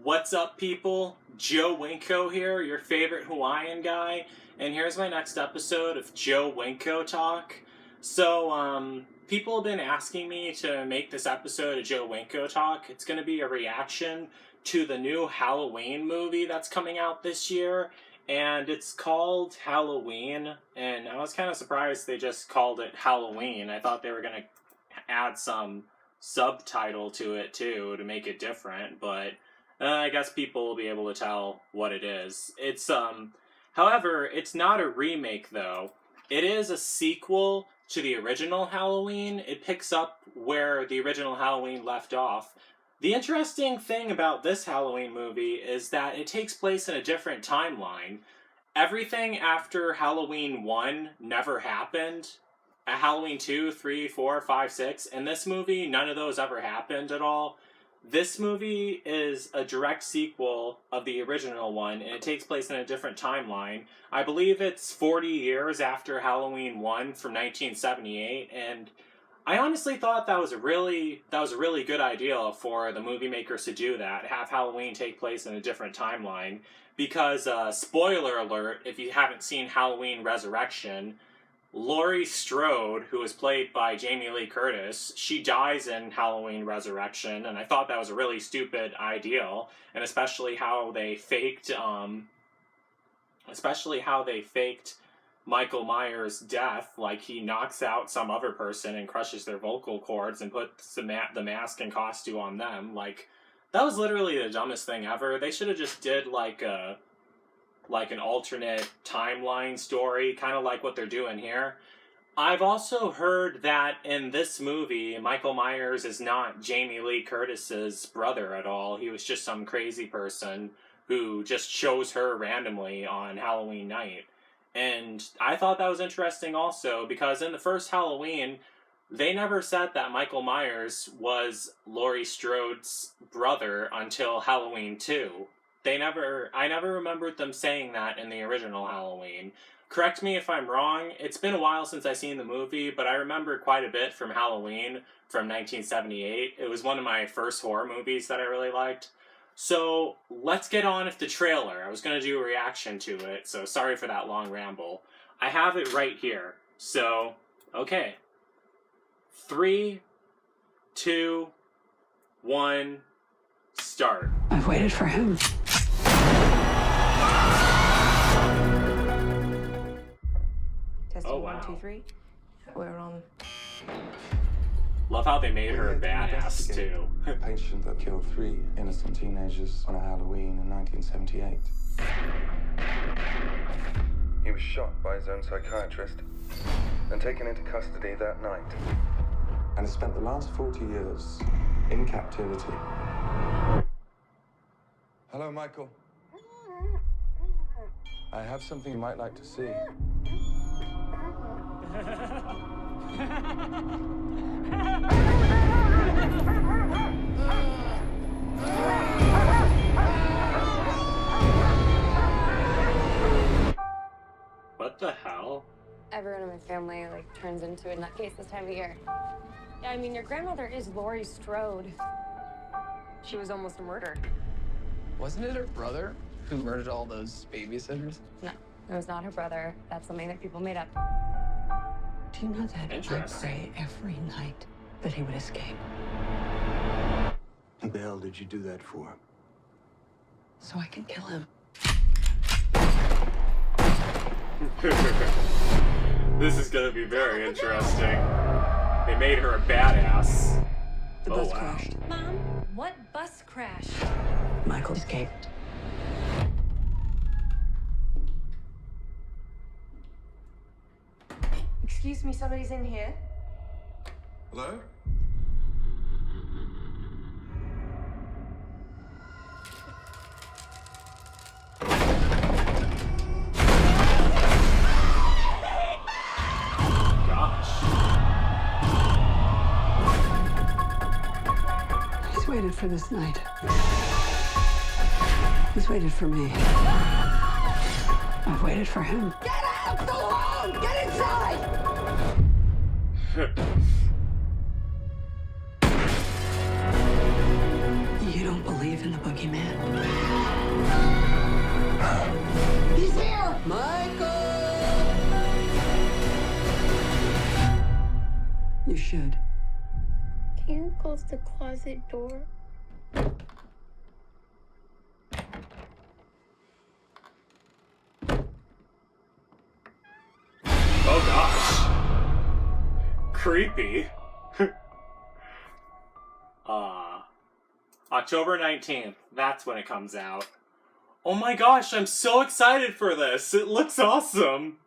What's up, people? Joe Winko here, your favorite Hawaiian guy, and here's my next episode of Joe Winko Talk. So, people have been asking me to make this episode of Joe Winko Talk. It's going to be a reaction to the new Halloween movie that's coming out this year, and it's called Halloween, and I was kind of surprised they just called it Halloween. I thought they were going to add some subtitle to it, too, to make it different, but I guess people will be able to tell what it is. However, it's not a remake, though. It is a sequel to the original Halloween. It picks up where the original Halloween left off. The interesting thing about this Halloween movie is that it takes place in a different timeline. Everything after Halloween 1 never happened. At Halloween 2, 3, 4, 5, 6, in this movie, none of those ever happened at all. This movie is a direct sequel of the original one, and it takes place in a different timeline. I believe it's 40 years after Halloween 1 from 1978, and I honestly thought that was a really good idea for the movie makers to do that, have Halloween take place in a different timeline, because, spoiler alert, if you haven't seen Halloween Resurrection, Laurie Strode, who is played by Jamie Lee Curtis, she dies in Halloween Resurrection, and I thought that was a really stupid idea, and especially how they faked Michael Myers' death, like he knocks out some other person and crushes their vocal cords and puts the mask and costume on them. Like, that was literally the dumbest thing ever. They should have just did like an alternate timeline story, kind of like what they're doing here. I've also heard that in this movie, Michael Myers is not Jamie Lee Curtis's brother at all. He was just some crazy person who just chose her randomly on Halloween night. And I thought that was interesting also, because in the first Halloween, they never said that Michael Myers was Laurie Strode's brother until Halloween 2. I never remembered them saying that in the original Halloween. Correct me if I'm wrong, it's been a while since I've seen the movie, but I remember quite a bit from Halloween from 1978. It was one of my first horror movies that I really liked. So, let's get on with the trailer. I was going to do a reaction to it, so sorry for that long ramble. I have it right here. So, okay. 3, 2, 1, start. I've waited for him. Oh, wow. 1, 2, 3. We're on. Love how they made her a badass, too. A patient that killed 3 innocent teenagers on a Halloween in 1978. He was shot by his own psychiatrist and taken into custody that night. And has spent the last 40 years in captivity. Hello, Michael. I have something you might like to see. What the hell? Everyone in my family, turns into a nutcase this time of year. Yeah, I mean, your grandmother is Laurie Strode. She was almost murdered. Wasn't it her brother who murdered all those babysitters? No, it was not her brother. That's something that people made up. Do you know that I Interesting. pray every night that he would escape? What the hell did you do that for? So I can kill him. This is gonna be very interesting. They made her a badass. The Oh, bus wow. crashed. Mom, what bus crashed? Michael escaped. Excuse me, somebody's in here. Hello? Gosh. He's waited for this night. He's waited for me. I've waited for him. Get out the room! Get inside! You don't believe believe in the boogeyman? He's here! Michael! You should. Can you close the closet door? Oh gosh. Creepy. October 19th. That's when it comes out. Oh my gosh, I'm so excited for this. It looks awesome.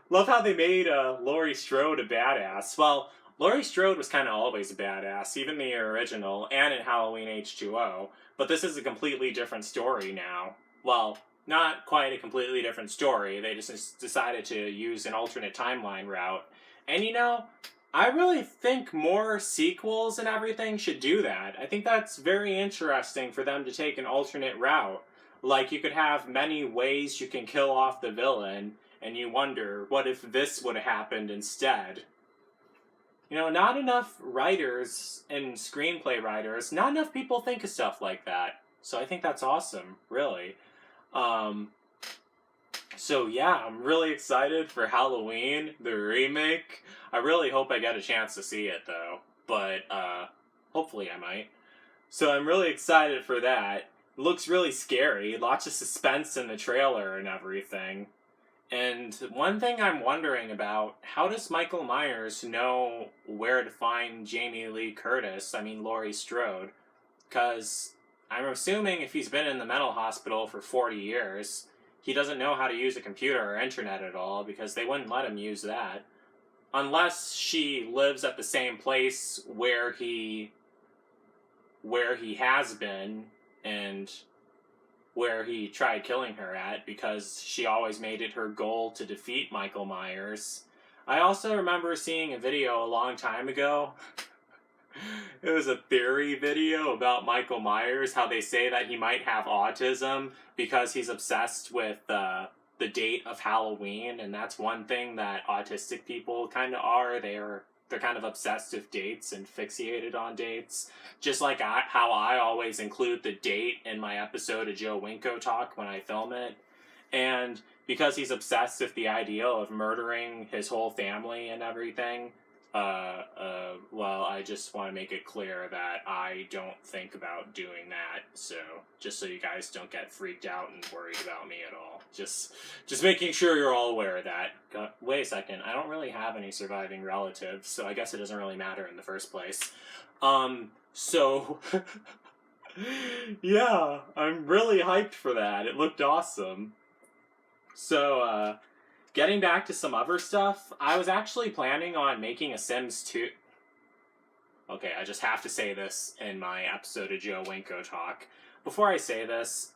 Love how they made Laurie Strode a badass. Well, Laurie Strode was kind of always a badass, even the original and in Halloween H2O. But this is a completely different story now. Well, not quite a completely different story. They just decided to use an alternate timeline route. And you know, I really think more sequels and everything should do that. I think that's very interesting for them to take an alternate route. Like, you could have many ways you can kill off the villain, and you wonder, what if this would have happened instead? You know, not enough writers and screenplay writers, not enough people think of stuff like that. So I think that's awesome, really. So yeah, I'm really excited for Halloween, the remake. I really hope I get a chance to see it, though. But, hopefully I might. So I'm really excited for that. It looks really scary. Lots of suspense in the trailer and everything. And one thing I'm wondering about, how does Michael Myers know where to find Jamie Lee Curtis, Laurie Strode? Because I'm assuming if he's been in the mental hospital for 40 years, he doesn't know how to use a computer or internet at all, because they wouldn't let him use that. Unless she lives at the same place where he has been, and where he tried killing her at, because she always made it her goal to defeat Michael Myers. I also remember seeing a video a long time ago. It was a theory video about Michael Myers, how they say that he might have autism because he's obsessed with the date of Halloween, and that's one thing that autistic people kind of are. They're kind of obsessed with dates and fixated on dates. Just like how I always include the date in my episode of Joe Winko Talk when I film it. And because he's obsessed with the idea of murdering his whole family and everything, well, I just want to make it clear that I don't think about doing that. So, just so you guys don't get freaked out and worried about me at all. Just making sure you're all aware of that. Wait a second, I don't really have any surviving relatives, so I guess it doesn't really matter in the first place. So, yeah, I'm really hyped for that. It looked awesome. So, getting back to some other stuff, I was actually planning on making a Sims 2... Okay, I just have to say this in my episode of Joe Winko Talk. Before I say this,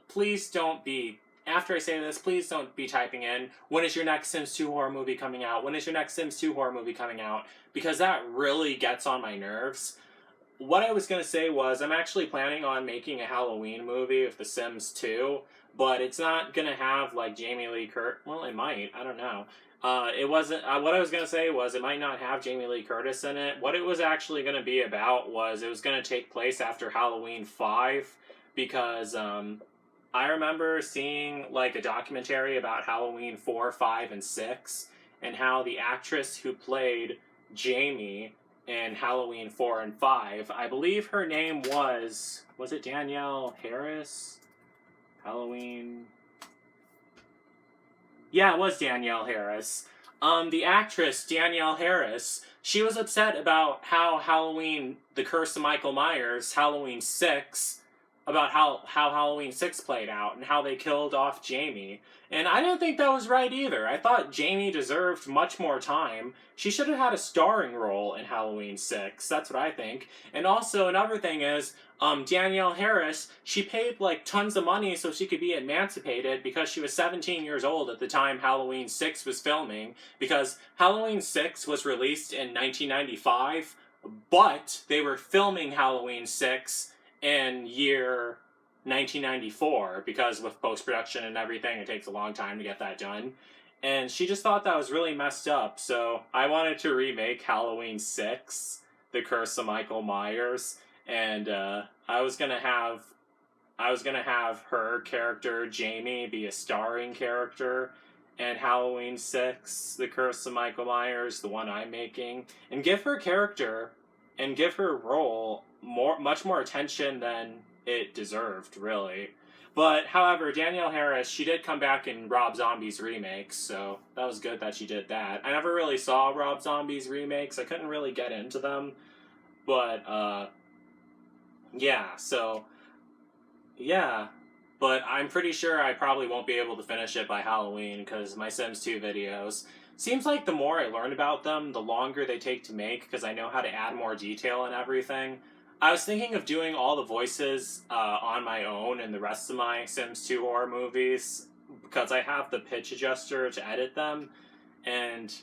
please don't be... After I say this, please don't be typing in, when is your next Sims 2 horror movie coming out? When is your next Sims 2 horror movie coming out? Because that really gets on my nerves. What I was going to say was, I'm actually planning on making a Halloween movie of The Sims 2, but it's not going to have, like, Jamie Lee Curtis. Well, it might. I don't know. It wasn't... what I was going to say was, it might not have Jamie Lee Curtis in it. What it was actually going to be about was, it was going to take place after Halloween 5, because, I remember seeing, like, a documentary about Halloween 4, 5, and 6, and how the actress who played Jamie in Halloween 4 and 5, I believe her name was it Danielle Harris? Halloween... Yeah, it was Danielle Harris. The actress, Danielle Harris, she was upset about how Halloween, The Curse of Michael Myers, Halloween 6... about how Halloween 6 played out and how they killed off Jamie. And I didn't think that was right either. I thought Jamie deserved much more time. She should have had a starring role in Halloween 6. That's what I think. And also, another thing is, Danielle Harris, she paid, like, tons of money so she could be emancipated because she was 17 years old at the time Halloween 6 was filming. Because Halloween 6 was released in 1995, but they were filming Halloween 6 in year 1994, because with post-production and everything, it takes a long time to get that done. And she just thought that was really messed up, so I wanted to remake Halloween 6, The Curse of Michael Myers, and I was going to have I was gonna have her character, Jamie, be a starring character in Halloween 6, The Curse of Michael Myers, the one I'm making, and give her character and give her role much more attention than it deserved, really. But, however, Danielle Harris, she did come back in Rob Zombie's remakes, so that was good that she did that. I never really saw Rob Zombie's remakes. I couldn't really get into them. But, yeah, so, yeah. But I'm pretty sure I probably won't be able to finish it by Halloween, because my Sims 2 videos, seems like the more I learn about them, the longer they take to make, because I know how to add more detail and everything. I was thinking of doing all the voices on my own in the rest of my Sims 2 horror movies, because I have the pitch adjuster to edit them, and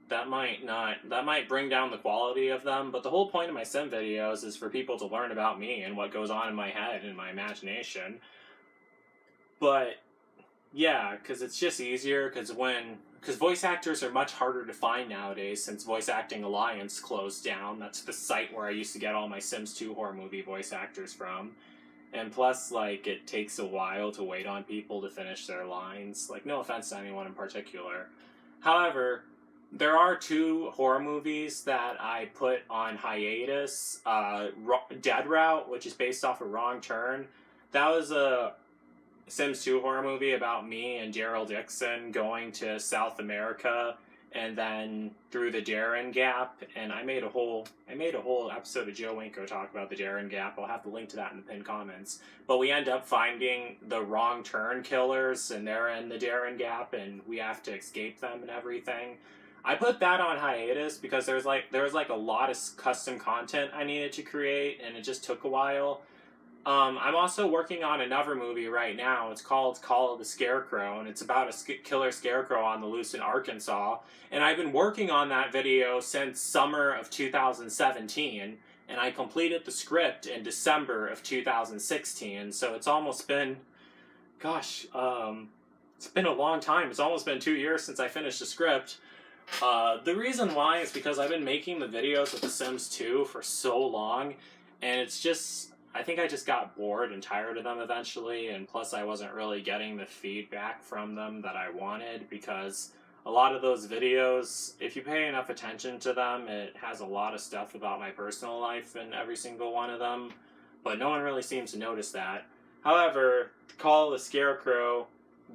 that might bring down the quality of them, but the whole point of my Sim videos is for people to learn about me and what goes on in my head and my imagination. But, yeah, because it's just easier, because voice actors are much harder to find nowadays since Voice Acting Alliance closed down. That's the site where I used to get all my Sims 2 horror movie voice actors from. And plus, like, it takes a while to wait on people to finish their lines. Like, no offense to anyone in particular. However, there are 2 horror movies that I put on hiatus. Dead Route, which is based off of Wrong Turn. That was a Sims 2 horror movie about me and Daryl Dixon going to South America and then through the Darren Gap, and I made a whole episode of Joe Winko talk about the Darren Gap. I'll have to link to that in the pinned comments. But we end up finding the Wrong Turn killers, and they're in the Darren Gap, and we have to escape them and everything. I put that on hiatus because there was a lot of custom content I needed to create, and it just took a while. I'm also working on another movie right now. It's called Call of the Scarecrow, and it's about a killer scarecrow on the loose in Arkansas. And I've been working on that video since summer of 2017, and I completed the script in December of 2016. So it's almost been, it's been a long time. It's almost been 2 years since I finished the script. The reason why is because I've been making the videos with The Sims 2 for so long, and it's just, I think I just got bored and tired of them eventually, and plus I wasn't really getting the feedback from them that I wanted, because a lot of those videos, if you pay enough attention to them, it has a lot of stuff about my personal life in every single one of them, but no one really seems to notice that. However, Call of the Scarecrow,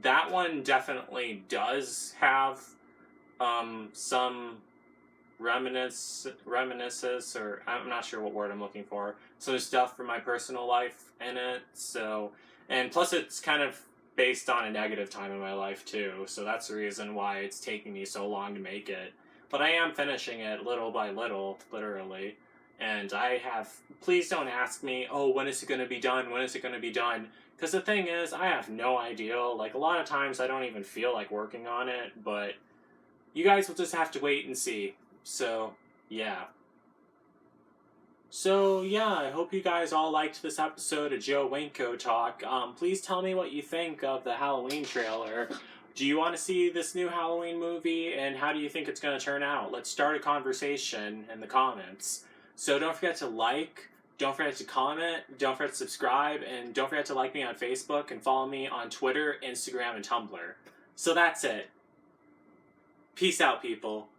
that one definitely does have some reminiscences, or I'm not sure what word I'm looking for, some stuff from my personal life in it, so, and plus it's kind of based on a negative time in my life too, so that's the reason why it's taking me so long to make it. But I am finishing it little by little, literally, and please don't ask me, oh, when is it going to be done, because the thing is, I have no idea. Like, a lot of times I don't even feel like working on it, but you guys will just have to wait and see. So, yeah. I hope you guys all liked this episode of Joe Winko Talk. Please tell me what you think of the Halloween trailer. Do you want to see this new Halloween movie, and how do you think it's going to turn out? Let's start a conversation in the comments. So don't forget to like, don't forget to comment, don't forget to subscribe, and don't forget to like me on Facebook and follow me on Twitter, Instagram, and Tumblr. So that's it. Peace out, people.